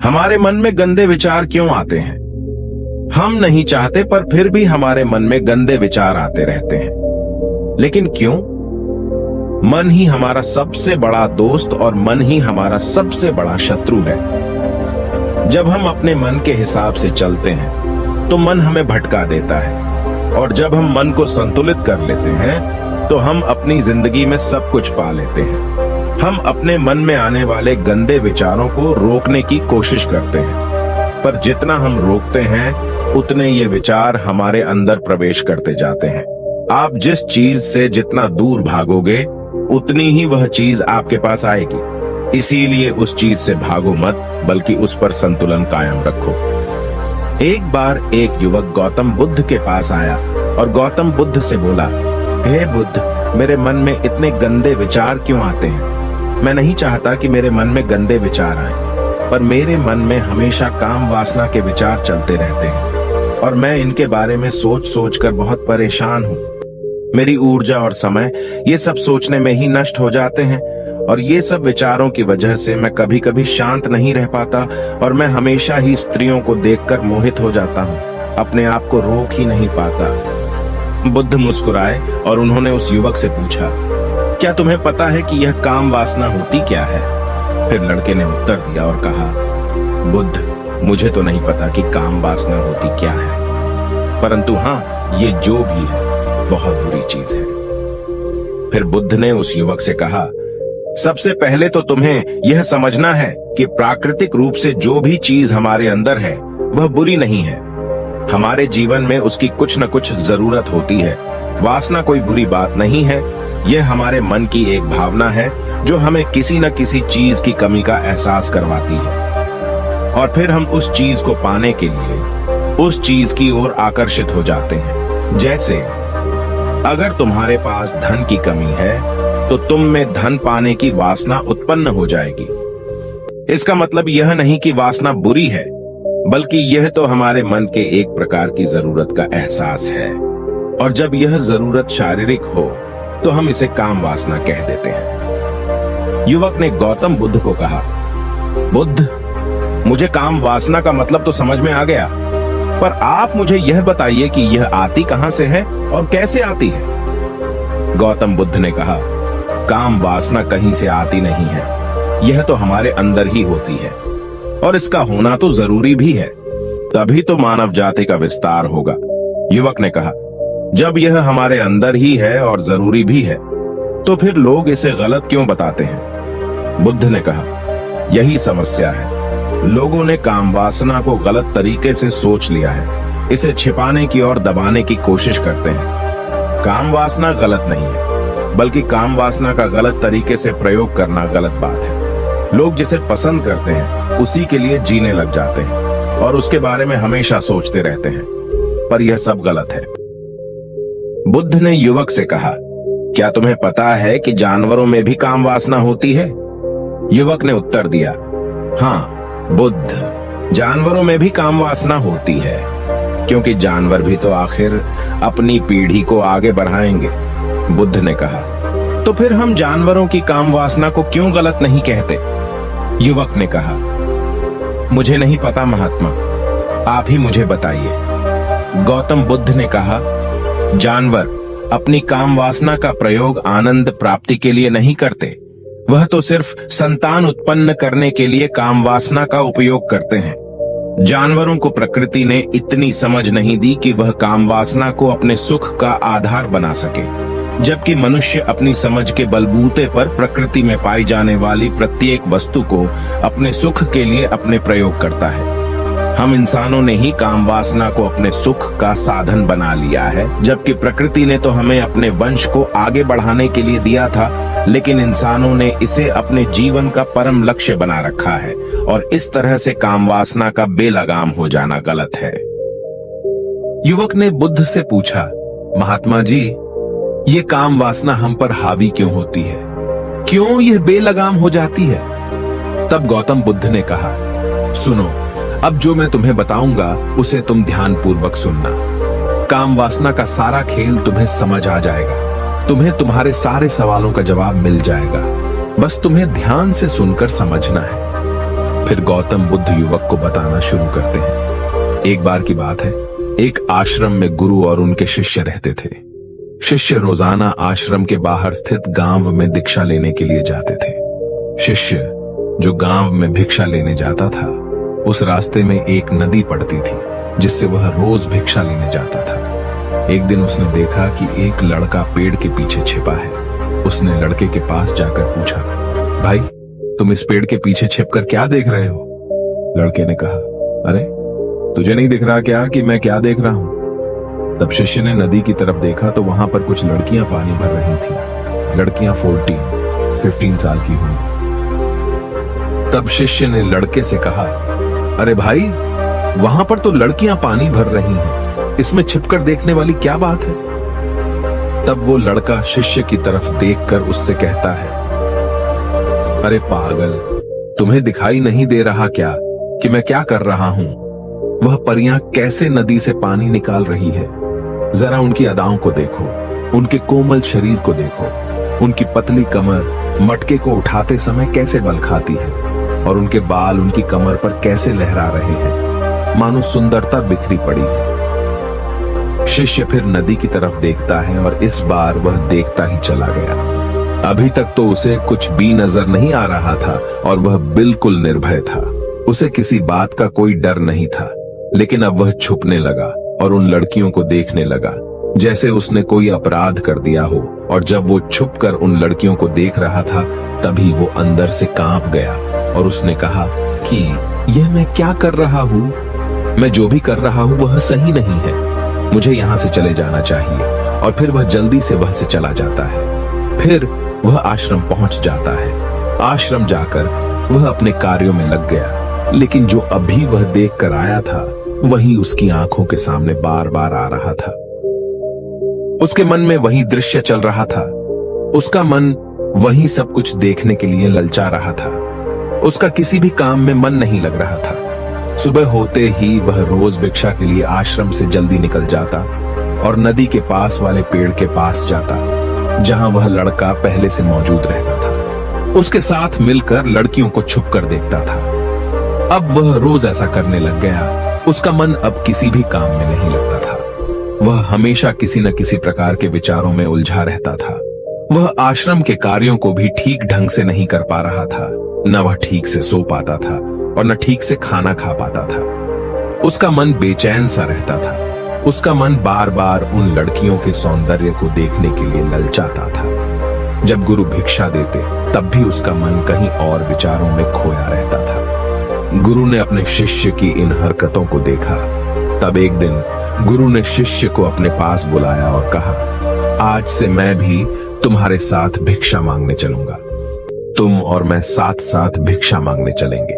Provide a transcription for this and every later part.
हमारे मन में गंदे विचार क्यों आते हैं? हम नहीं चाहते पर फिर भी हमारे मन में गंदे विचार आते रहते हैं। लेकिन क्यों? मन ही हमारा सबसे बड़ा दोस्त और मन ही हमारा सबसे बड़ा शत्रु है। जब हम अपने मन के हिसाब से चलते हैं तो मन हमें भटका देता है, और जब हम मन को संतुलित कर लेते हैं तो हम अपनी जिंदगी में सब कुछ पा लेते हैं। हम अपने मन में आने वाले गंदे विचारों को रोकने की कोशिश करते हैं, पर जितना हम रोकते हैं उतने ये विचार हमारे अंदर प्रवेश करते जाते हैं। आप जिस चीज से जितना दूर भागोगे उतनी ही वह चीज आपके पास आएगी। इसीलिए उस चीज से भागो मत, बल्कि उस पर संतुलन कायम रखो। एक बार एक युवक गौतम बुद्ध के पास आया और गौतम बुद्ध से बोला, हे बुद्ध, मेरे मन में इतने गंदे विचार क्यों आते हैं? मैं नहीं चाहता कि मेरे मन में गंदे विचार आएं, पर मेरे मन में हमेशा काम वासना के विचार चलते रहते हैं और मैं इनके बारे में सोच सोच कर बहुत परेशान हूँ। मेरी ऊर्जा और समय ये सब सोचने में ही नष्ट हो जाते हैं, और ये सब विचारों की वजह से मैं कभी कभी शांत नहीं रह पाता और मैं हमेशा ही स्त्रियों को देखकर मोहित हो जाता हूँ, अपने आप को रोक ही नहीं पाता। बुद्ध मुस्कुराए और उन्होंने उस युवक से पूछा, क्या तुम्हें पता है कि यह काम वासना होती क्या है? फिर लड़के ने उत्तर दिया और कहा, बुद्ध, मुझे तो नहीं पता कि काम वासना होती क्या है, परंतु हाँ, ये जो भी है बहुत बुरी चीज है। फिर बुद्ध ने उस युवक से कहा, सबसे पहले तो तुम्हें यह समझना है कि प्राकृतिक रूप से जो भी चीज हमारे अंदर है वह बुरी नहीं है। हमारे जीवन में उसकी कुछ न कुछ जरूरत होती है। वासना कोई बुरी बात नहीं है, यह हमारे मन की एक भावना है जो हमें किसी न किसी चीज की कमी का एहसास करवाती है, और फिर हम उस चीज को पाने के लिए उस चीज की ओर आकर्षित हो जाते हैं। जैसे अगर तुम्हारे पास धन की कमी है तो तुम में धन पाने की वासना उत्पन्न हो जाएगी। इसका मतलब यह नहीं कि वासना बुरी है, बल्कि यह तो हमारे मन के एक प्रकार की जरूरत का एहसास है, और जब यह जरूरत शारीरिक हो तो हम इसे काम वासना कह देते हैं। युवक ने गौतम बुद्ध को कहा, बुद्ध, मुझे काम वासना का मतलब तो समझ में आ गया, पर आप मुझे यह बताइए कि यह आती कहां से है और कैसे आती है? गौतम बुद्ध ने कहा, काम वासना कहीं से आती नहीं है, यह तो हमारे अंदर ही होती है, और इसका होना तो जरूरी भी है, तभी तो मानव जाति का विस्तार होगा। युवक ने कहा, जब यह हमारे अंदर ही है और जरूरी भी है, तो फिर लोग इसे गलत क्यों बताते हैं? बुद्ध ने कहा, यही समस्या है, लोगों ने काम वासना को गलत तरीके से सोच लिया है, इसे छिपाने की और दबाने की कोशिश करते हैं। काम वासना गलत नहीं है, बल्कि काम वासना का गलत तरीके से प्रयोग करना गलत बात है। लोग जिसे पसंद करते हैं उसी के लिए जीने लग जाते हैं और उसके बारे में हमेशा सोचते रहते हैं, पर यह सब गलत है। बुद्ध ने युवक से कहा, क्या तुम्हें पता है कि जानवरों में भी काम वासना होती है? युवक ने उत्तर दिया, हाँ बुद्ध, जानवरों में भी काम वासना होती है, क्योंकि जानवर भी तो आखिर अपनी पीढ़ी को आगे बढ़ाएंगे। बुद्ध ने कहा, तो फिर हम जानवरों की काम वासना को क्यों गलत नहीं कहते? युवक ने कहा, मुझे नहीं पता महात्मा, आप ही मुझे बताइए। गौतम बुद्ध ने कहा, जानवर अपनी काम वासना का प्रयोग आनंद प्राप्ति के लिए नहीं करते, वह तो सिर्फ संतान उत्पन्न करने के लिए काम वासना का उपयोग करते हैं। जानवरों को प्रकृति ने इतनी समझ नहीं दी कि वह काम वासना को अपने सुख का आधार बना सके, जबकि मनुष्य अपनी समझ के बलबूते पर प्रकृति में पाई जाने वाली प्रत्येक वस्तु को अपने सुख के लिए अपने प्रयोग करता है। हम इंसानों ने ही काम वासना को अपने सुख का साधन बना लिया है, जबकि प्रकृति ने तो हमें अपने वंश को आगे बढ़ाने के लिए दिया था, लेकिन इंसानों ने इसे अपने जीवन का परम लक्ष्य बना रखा है, और इस तरह से काम वासना का बेलगाम हो जाना गलत है। युवक ने बुद्ध से पूछा, महात्मा जी, ये काम वासना हम पर हावी क्यों होती है? क्यों यह बेलगाम हो जाती है? तब गौतम बुद्ध ने कहा, सुनो, अब जो मैं तुम्हें बताऊंगा उसे तुम ध्यान पूर्वक सुनना। काम वासना का सारा खेल तुम्हें समझ आ जाएगा, तुम्हें तुम्हारे सारे सवालों का जवाब मिल जाएगा, बस तुम्हें ध्यान से सुनकर समझना है। फिर गौतम बुद्ध युवक को बताना शुरू करते हैं। एक बार की बात है, एक आश्रम में गुरु और उनके शिष्य रहते थे। शिष्य रोजाना आश्रम के बाहर स्थित गांव में दीक्षा लेने के लिए जाते थे। शिष्य जो गांव में भिक्षा लेने जाता था, उस रास्ते में एक नदी पड़ती थी जिससे वह रोज भिक्षा लेने जाता था। एक दिन उसने देखा कि एक लड़का पेड़ के पीछे छिपा है। उसने लड़के के पास जाकर पूछा, भाई तुम इस पेड़ के पीछे छिपकर क्या देख रहे हो? लड़के ने कहा, अरे तुझे नहीं दिख रहा क्या कि मैं क्या देख रहा हूं? तब शिष्य ने नदी की तरफ देखा तो वहां पर कुछ लड़कियां पानी भर रही थी। लड़कियां 15 साल की हुई। तब शिष्य ने लड़के से कहा, अरे भाई वहां पर तो लड़कियां पानी भर रही हैं, इसमें छिपकर देखने वाली क्या बात है? तब वो लड़का शिष्य की तरफ देखकर उससे कहता है, अरे पागल, तुम्हें दिखाई नहीं दे रहा क्या कि मैं क्या कर रहा हूं? वह परियां कैसे नदी से पानी निकाल रही है। जरा उनकी अदाओं को देखो, उनके कोमल शरीर को देखो, उनकी पतली कमर मटके को उठाते समय कैसे बल खाती है और उनके बाल उनकी कमर पर कैसे लहरा रहे हैं, मानो सुंदरता बिखरी पड़ी है। शिष्य फिर नदी की तरफ देखता है और इस बार वह देखता ही चला गया। अभी तक तो उसे कुछ भी नजर नहीं आ रहा था और वह बिल्कुल निर्भय था। उसे किसी बात का कोई डर नहीं था, लेकिन अब वह छुपने लगा और उन लड़कियों को देखने लगा जैसे उसने कोई अपराध कर दिया हो। और जब वो छुपकर उन लड़कियों को देख रहा था, तभी वो अंदर से कांप गया और उसने कहा कि यह मैं क्या कर रहा हूं? मैं जो भी कर रहा हूं वह सही नहीं है, मुझे यहां से चले जाना चाहिए। और फिर वह जल्दी से वहां से चला जाता है। फिर वह आश्रम पहुंच जाता है। आश्रम जाकर वह अपने कार्यों में लग गया, लेकिन जो अभी वह देख कर आया था वही उसकी आंखों के सामने बार बार आ रहा था। उसके मन में वही दृश्य चल रहा था। उसका मन वही सब कुछ देखने के लिए ललचा रहा था। उसका किसी भी काम में मन नहीं लग रहा था। सुबह होते ही वह रोज भिक्षा के लिए आश्रम से जल्दी निकल जाता और नदी के पास वाले पेड़ के पास जाता, जहां वह लड़का पहले से मौजूद रहता था। उसके साथ मिलकर लड़कियों को छुपकर देखता था। अब वह रोज ऐसा करने लग गया। उसका मन अब किसी भी काम में नहीं लगता था। वह हमेशा किसी न किसी प्रकार के विचारों में उलझा रहता था। वह आश्रम के कार्यों को भी ठीक ढंग से नहीं कर पा रहा था। न वह ठीक से सो पाता था और न ठीक से खाना खा पाता था। उसका मन बेचैन सा रहता था। उसका मन बार बार उन लड़कियों के सौंदर्य को देखने के लिए ललचाता था। जब गुरु भिक्षा देते तब भी उसका मन कहीं और विचारों में खोया रहता था। गुरु ने अपने शिष्य की इन हरकतों को देखा। तब एक दिन गुरु ने शिष्य को अपने पास बुलाया और कहा, आज से मैं भी तुम्हारे साथ भिक्षा मांगने चलूंगा। तुम और मैं साथ साथ भिक्षा मांगने चलेंगे।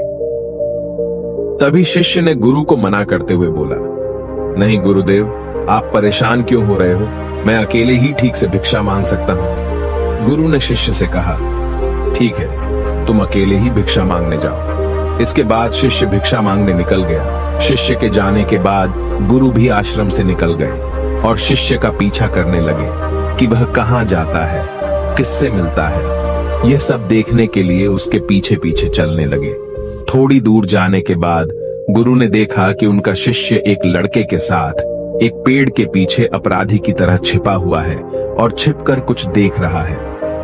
तभी शिष्य ने गुरु को मना करते हुए बोला, नहीं गुरुदेव, आप परेशान क्यों हो रहे हो? मैं अकेले ही ठीक से भिक्षा मांग सकता हूं। गुरु ने शिष्य से कहा, ठीक है, तुम अकेले ही भिक्षा मांगने जाओ। इसके बाद शिष्य भिक्षा मांगने निकल गया। शिष्य के जाने के बाद गुरु भी आश्रम से निकल गए और शिष्य का पीछा करने लगे कि वह कहां जाता है, किससे मिलता है। यह सब देखने के लिए उसके पीछे पीछे चलने लगे। थोड़ी दूर जाने के बाद गुरु ने देखा कि उनका शिष्य एक लड़के के साथ एक पेड़ के पीछे अपराधी की तरह छिपा हुआ है और छिपकर कुछ देख रहा है।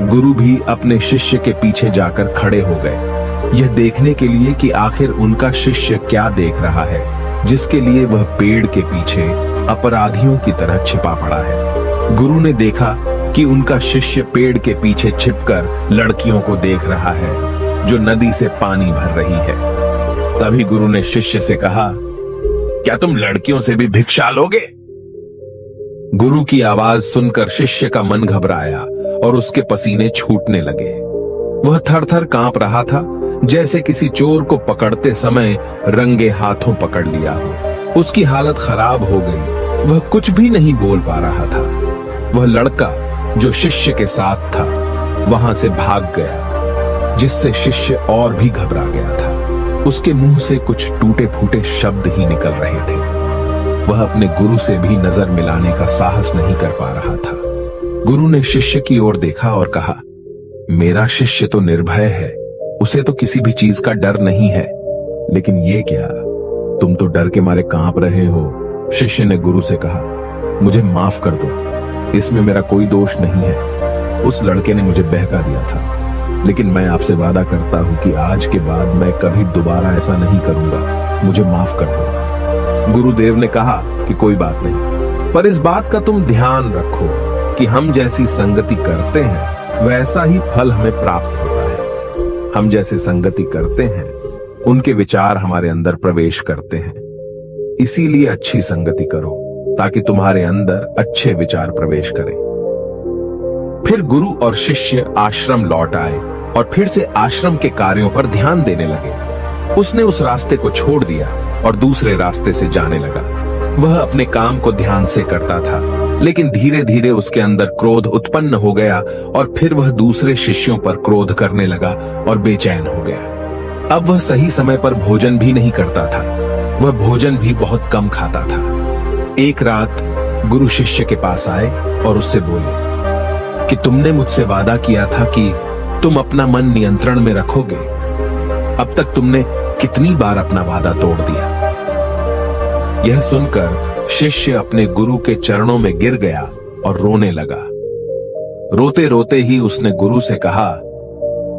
गुरु भी अपने शिष्य के पीछे जाकर खड़े हो गए, यह देखने के लिए कि आखिर उनका शिष्य क्या देख रहा है, जिसके लिए वह पेड़ के पीछे अपराधियों की तरह छिपा पड़ा है। गुरु ने देखा कि उनका शिष्य पेड़ के पीछे छिपकर लड़कियों को देख रहा है जो नदी से पानी भर रही है। तभी गुरु ने शिष्य से कहा, क्या तुम लड़कियों से भी भिक्षा लोगे? गुरु की आवाज सुनकर शिष्य का मन घबराया और उसके पसीने छूटने लगे। वह थर-थर कांप रहा था, जैसे किसी चोर को पकड़ते समय रंगे हाथों पकड़ लिया हो। उसकी हालत खराब हो गई। वह कुछ भी नहीं बोल पा रहा था। वह लड़का जो शिष्य के साथ था वहां से भाग गया, जिससे शिष्य और भी घबरा गया था। उसके मुंह से कुछ टूटे फूटे शब्द ही निकल रहे थे। वह अपने गुरु से भी नजर मिलाने का साहस नहीं कर पा रहा था। गुरु ने शिष्य की ओर देखा और कहा, मेरा शिष्य तो निर्भय है, उसे तो किसी भी चीज का डर नहीं है। लेकिन ये क्या, तुम तो डर के मारे कांप रहे हो। शिष्य ने गुरु से कहा, मुझे माफ कर दो, इसमें मेरा कोई दोष नहीं है। उस लड़के ने मुझे बहका दिया था, लेकिन मैं आपसे वादा करता हूं कि आज के बाद मैं कभी दोबारा ऐसा नहीं करूंगा। मुझे माफ कर दो। गुरुदेव ने कहा कि कोई बात नहीं, पर इस बात का तुम ध्यान रखो कि हम जैसी संगति करते हैं वैसा ही फल हमें प्राप्त होता है। हम जैसे संगति करते हैं उनके विचार हमारे अंदर प्रवेश करते हैं। इसीलिए अच्छी संगति करो ताकि तुम्हारे अंदर अच्छे विचार प्रवेश करें। फिर गुरु और शिष्य आश्रम लौट आए और फिर से आश्रम के कार्यों पर ध्यान देने लगे। उसने उस रास्ते को छोड़ दिया और दूसरे रास्ते से जाने लगा। वह अपने काम को ध्यान से करता था, लेकिन धीरे धीरे उसके अंदर क्रोध उत्पन्न हो गया और फिर वह दूसरे शिष्यों पर क्रोध करने लगा और बेचैन हो गया। अब वह सही समय पर भोजन भी नहीं करता था, वह भोजन भी बहुत कम खाता था। एक रात गुरु शिष्य के पास आए और उससे बोले कि तुमने मुझसे वादा किया था कि तुम अपना मन नियंत्रण में रखोगे। अब तक तुमने कितनी बार अपना वादा तोड़ दिया। यह सुनकर शिष्य अपने गुरु के चरणों में गिर गया और रोने लगा। रोते रोते ही उसने गुरु से कहा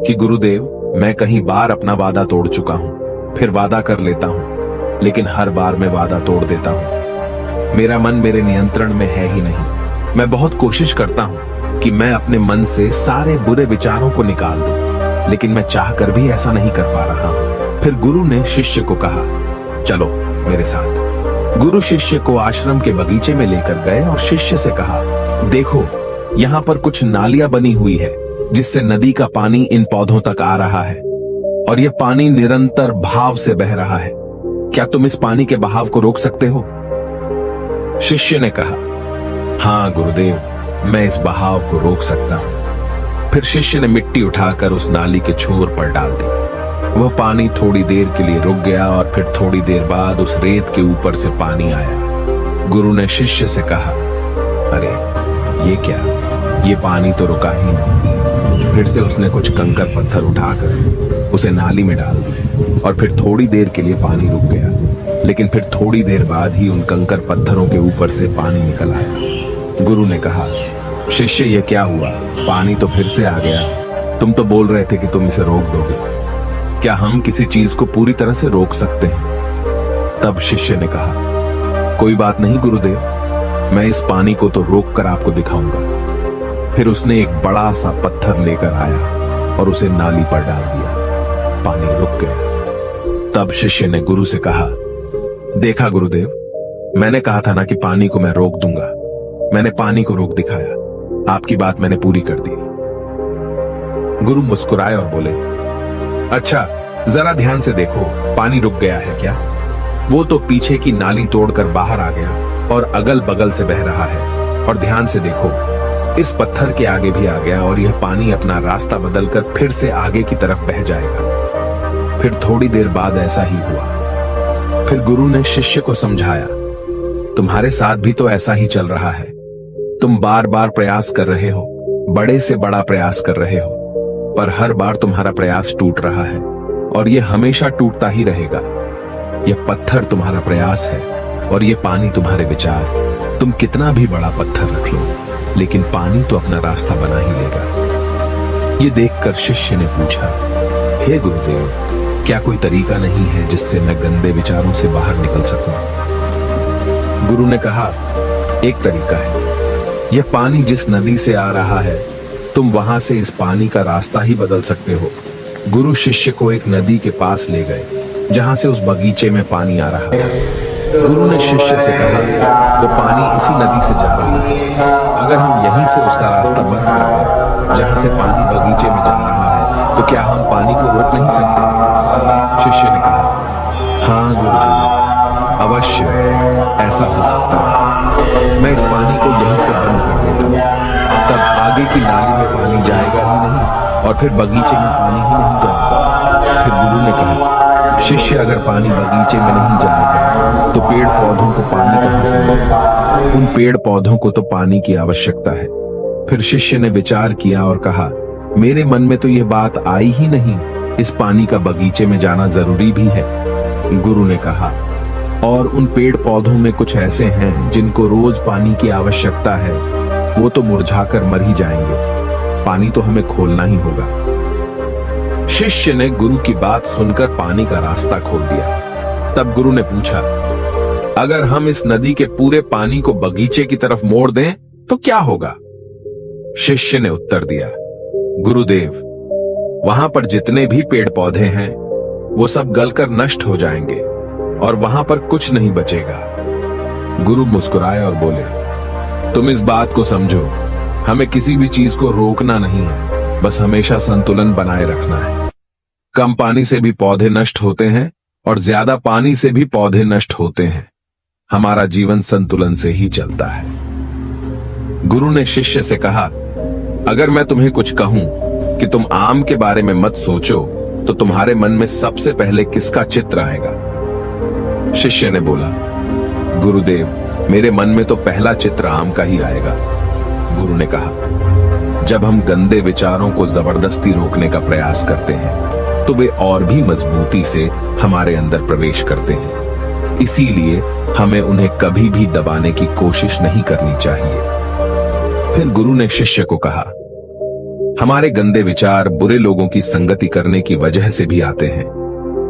कि गुरुदेव, मैं कई बार अपना वादा तोड़ चुका हूं, फिर वादा कर लेता हूं, लेकिन हर बार मैं वादा तोड़ देता हूं। मेरा मन मेरे नियंत्रण में है ही नहीं। मैं बहुत कोशिश करता हूं कि मैं अपने मन से सारे बुरे विचारों को निकाल दूं, लेकिन मैं चाहकर भी ऐसा नहीं कर पा रहा हूं। फिर गुरु ने शिष्य को कहा, चलो मेरे साथ। गुरु शिष्य को आश्रम के बगीचे में लेकर गए और शिष्य से कहा, देखो यहाँ पर कुछ नालियां बनी हुई है जिससे नदी का पानी इन पौधों तक आ रहा है और यह पानी निरंतर बहाव से बह रहा है। क्या तुम इस पानी के बहाव को रोक सकते हो? शिष्य ने कहा, हाँ गुरुदेव, मैं इस बहाव को रोक सकता हूं। फिर शिष्य ने मिट्टी उठाकर उस नाली के छोर पर डाल दी। वह पानी थोड़ी देर के लिए रुक गया और फिर थोड़ी देर बाद उस रेत के ऊपर से पानी आया। गुरु ने शिष्य से कहा, अरे ये क्या, ये पानी तो रुका ही नहीं। फिर से उसने कुछ कंकर पत्थर उठाकर उसे नाली में डाल दिए और फिर थोड़ी देर के लिए पानी रुक गया, लेकिन फिर थोड़ी देर बाद ही उन कंकर पत्थरों के ऊपर से पानी निकल आया। गुरु ने कहा, शिष्य ये क्या हुआ, पानी तो फिर से आ गया। तुम तो बोल रहे थे कि तुम इसे रोक दोगे। क्या हम किसी चीज को पूरी तरह से रोक सकते हैं? तब शिष्य ने कहा, कोई बात नहीं गुरुदेव, मैं इस पानी को तो रोक कर आपको दिखाऊंगा। फिर उसने एक बड़ा सा पत्थर लेकर आया और उसे नाली पर डाल दिया। पानी रुक गया। तब शिष्य ने गुरु से कहा, देखा गुरुदेव, मैंने कहा था ना कि पानी को मैं रोक दूंगा। मैंने पानी को रोक दिखाया। आपकी बात मैंने पूरी कर दी। गुरु मुस्कुराए और बोले, अच्छा जरा ध्यान से देखो, पानी रुक गया है क्या? वो तो पीछे की नाली तोड़कर बाहर आ गया और अगल बगल से बह रहा है। और ध्यान से देखो, इस पत्थर के आगे भी आ गया और यह पानी अपना रास्ता बदलकर फिर से आगे की तरफ बह जाएगा। फिर थोड़ी देर बाद ऐसा ही हुआ। फिर गुरु ने शिष्य को समझाया, तुम्हारे साथ भी तो ऐसा ही चल रहा है। तुम बार बार प्रयास कर रहे हो, बड़े से बड़ा प्रयास कर रहे हो, पर हर बार तुम्हारा प्रयास टूट रहा है और यह हमेशा टूटता ही रहेगा। यह पत्थर तुम्हारा प्रयास है और यह पानी तुम्हारे विचार। तुम कितना भी बड़ा पत्थर रख लो, लेकिन पानी तो अपना रास्ता बना ही लेगा। ये देखकर शिष्य ने पूछा, हे गुरुदेव, क्या कोई तरीका नहीं है जिससे मैं गंदे विचारों से बाहर निकल सकूं? गुरु ने कहा, एक तरीका है। यह पानी जिस नदी से आ रहा है, तुम वहां से इस पानी का रास्ता ही बदल सकते हो। गुरु शिष्य को एक नदी के पास ले गए जहां से उस बगीचे में पानी आ रहा था। गुरु ने शिष्य से कहा, वो पानी इसी नदी से जा रहा है। अगर हम यहीं से उसका रास्ता बंद कर दें, जहां से पानी बगीचे में जा रहा है, तो क्या हम पानी को रोक नहीं सकते? शिष्य ने कहा, हाँ गुरुदेव, अवश्य ऐसा हो सकता है। मैं इस पानी को यहीं से बंद कर देता हूँ, तब आगे की नाली में पानी जाएगा ही नहीं और फिर बगीचे में पानी ही नहीं जाएगा। फिर गुरु ने कहा, शिष्य अगर पानी बगीचे में नहीं जाएगा तो पेड़ पौधों को पानी कहां से मिलेगा? उन पेड़ पौधों को तो पानी की आवश्यकता है। फिर शिष्य ने विचार किया और कहा, मेरे मन में तो यह बात आई ही नहीं, इस पानी का बगीचे में जाना जरूरी भी है। गुरु ने कहा, और उन पेड़ पौधों में कुछ ऐसे हैं जिनको रोज पानी की आवश्यकता है, वो तो मुरझाकर मर ही जाएंगे। पानी तो हमें खोलना ही होगा। शिष्य ने गुरु की बात सुनकर पानी का रास्ता खोल दिया। तब गुरु ने पूछा, अगर हम इस नदी के पूरे पानी को बगीचे की तरफ मोड़ दें तो क्या होगा? शिष्य ने उत्तर दिया, गुरुदेव, वहां पर जितने भी पेड़ पौधे हैं वो सब गलकर नष्ट हो जाएंगे और वहां पर कुछ नहीं बचेगा। गुरु मुस्कुराए और बोले, तुम इस बात को समझो, हमें किसी भी चीज को रोकना नहीं है, बस हमेशा संतुलन बनाए रखना है। कम पानी से भी पौधे नष्ट होते हैं और ज्यादा पानी से भी पौधे नष्ट होते हैं। हमारा जीवन संतुलन से ही चलता है। गुरु ने शिष्य से कहा, अगर मैं तुम्हें कुछ कहूं कि तुम आम के बारे में मत सोचो, तो तुम्हारे मन में सबसे पहले किसका चित्र आएगा? शिष्य ने बोला, गुरुदेव, मेरे मन में तो पहला चित्र आम का ही आएगा। गुरु ने कहा, जब हम गंदे विचारों को जबरदस्ती रोकने का प्रयास करते हैं तो वे और भी मजबूती से हमारे अंदर प्रवेश करते हैं। इसीलिए हमें उन्हें कभी भी दबाने की कोशिश नहीं करनी चाहिए। फिर गुरु ने शिष्य को कहा, हमारे गंदे विचार बुरे लोगों की संगति करने की वजह से भी आते हैं।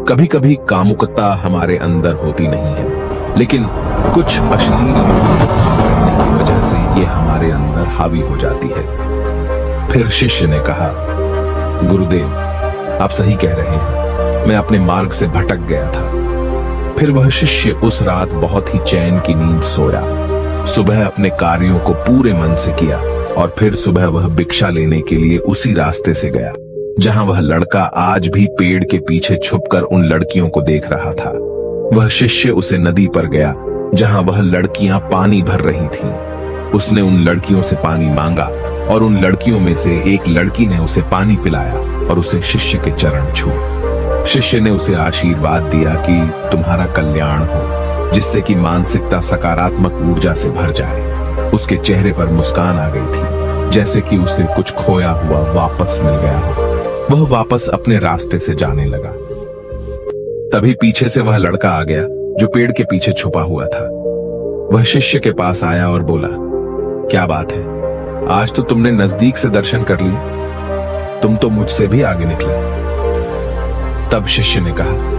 कभी कभी कामुकता हमारे अंदर होती नहीं है, लेकिन कुछ अश्लील लोगों के साथ रहने की वजह से ये हमारे अंदर हावी हो जाती है। फिर शिष्य ने कहा, गुरुदेव, आप सही कह रहे हैं, मैं अपने मार्ग से भटक गया था। फिर वह शिष्य उस रात बहुत ही चैन की नींद सोया। सुबह अपने कार्यों को पूरे मन से किया और फिर सुबह वह भिक्षा लेने के लिए उसी रास्ते से गया जहां वह लड़का आज भी पेड़ के पीछे छुपकर उन लड़कियों को देख रहा था। वह शिष्य उसे नदी पर गया जहां वह लड़कियां पानी भर रही थीं। उसने उन लड़कियों से पानी मांगा और उन लड़कियों में से एक लड़की ने उसे पानी पिलाया और उसे शिष्य के चरण छुए। शिष्य ने उसे आशीर्वाद दिया कि तुम्हारा कल्याण हो, जिससे कि मानसिकता सकारात्मक ऊर्जा से भर जाए। उसके चेहरे पर मुस्कान आ गई थी, जैसे कि उसे कुछ खोया हुआ वापस मिल गया हो। वह वापस अपने रास्ते से जाने लगा। तभी पीछे से वह लड़का आ गया जो पेड़ के पीछे छुपा हुआ था। वह शिष्य के पास आया और बोला, क्या बात है, आज तो तुमने नजदीक से दर्शन कर लिए, तुम तो मुझसे भी आगे निकले। तब शिष्य ने कहा,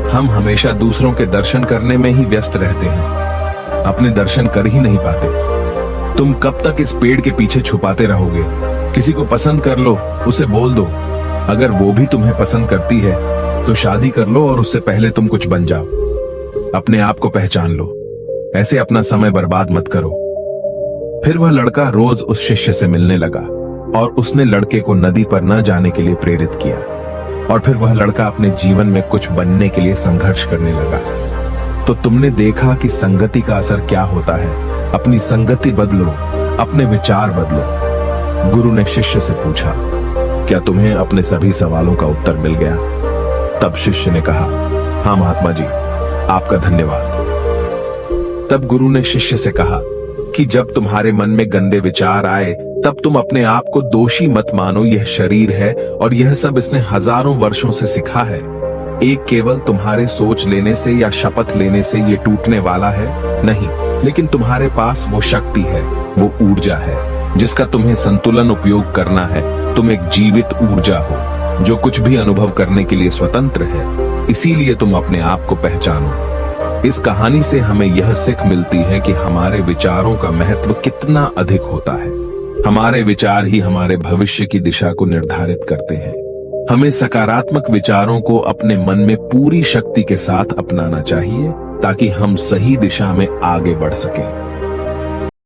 हम हमेशा दूसरों के दर्शन करने में ही व्यस्त रहते हैं, अपने दर्शन कर ही नहीं पाते। तुम कब तक इस पेड़ के पीछे छुपाते रहोगे? किसी को पसंद कर लो, उसे बोल दो। अगर वो भी तुम्हें पसंद करती है तो शादी कर लो और उससे पहले तुम कुछ बन जाओ। अपने आप को पहचान लो, ऐसे अपना समय बर्बाद मत करो। फिर वह लड़का रोज उस शिष्य से मिलने लगा और उसने लड़के को नदी पर न जाने के लिए प्रेरित किया। और फिर वह लड़का अपने जीवन में कुछ बनने के लिए संघर्ष करने लगा। तो तुमने देखा कि संगति का असर क्या होता है। अपनी संगति बदलो, अपने विचार बदलो। गुरु ने शिष्य से पूछा, क्या तुम्हें अपने सभी सवालों का उत्तर मिल गया? तब शिष्य ने कहा, हाँ महात्मा जी, आपका धन्यवाद। तब गुरु ने शिष्य से कहा कि जब तुम्हारे मन में गंदे विचार आए तब तुम अपने आप को दोषी मत मानो। यह शरीर है और यह सब इसने हजारों वर्षों से सिखा है। एक केवल तुम्हारे सोच लेने से या शपथ लेने से ये टूटने वाला है नहीं, लेकिन तुम्हारे पास वो शक्ति है, वो ऊर्जा है जिसका तुम्हें संतुलन उपयोग करना है। तुम एक जीवित ऊर्जा हो जो कुछ भी अनुभव करने के लिए स्वतंत्र है। इसीलिए तुम अपने आप को पहचानो। इस कहानी से हमें यह सीख मिलती है कि हमारे विचारों का महत्व कितना अधिक होता है। हमारे विचार ही हमारे भविष्य की दिशा को निर्धारित करते हैं। हमें सकारात्मक विचारों को अपने मन में पूरी शक्ति के साथ अपनाना चाहिए ताकि हम सही दिशा में आगे बढ़ सकें।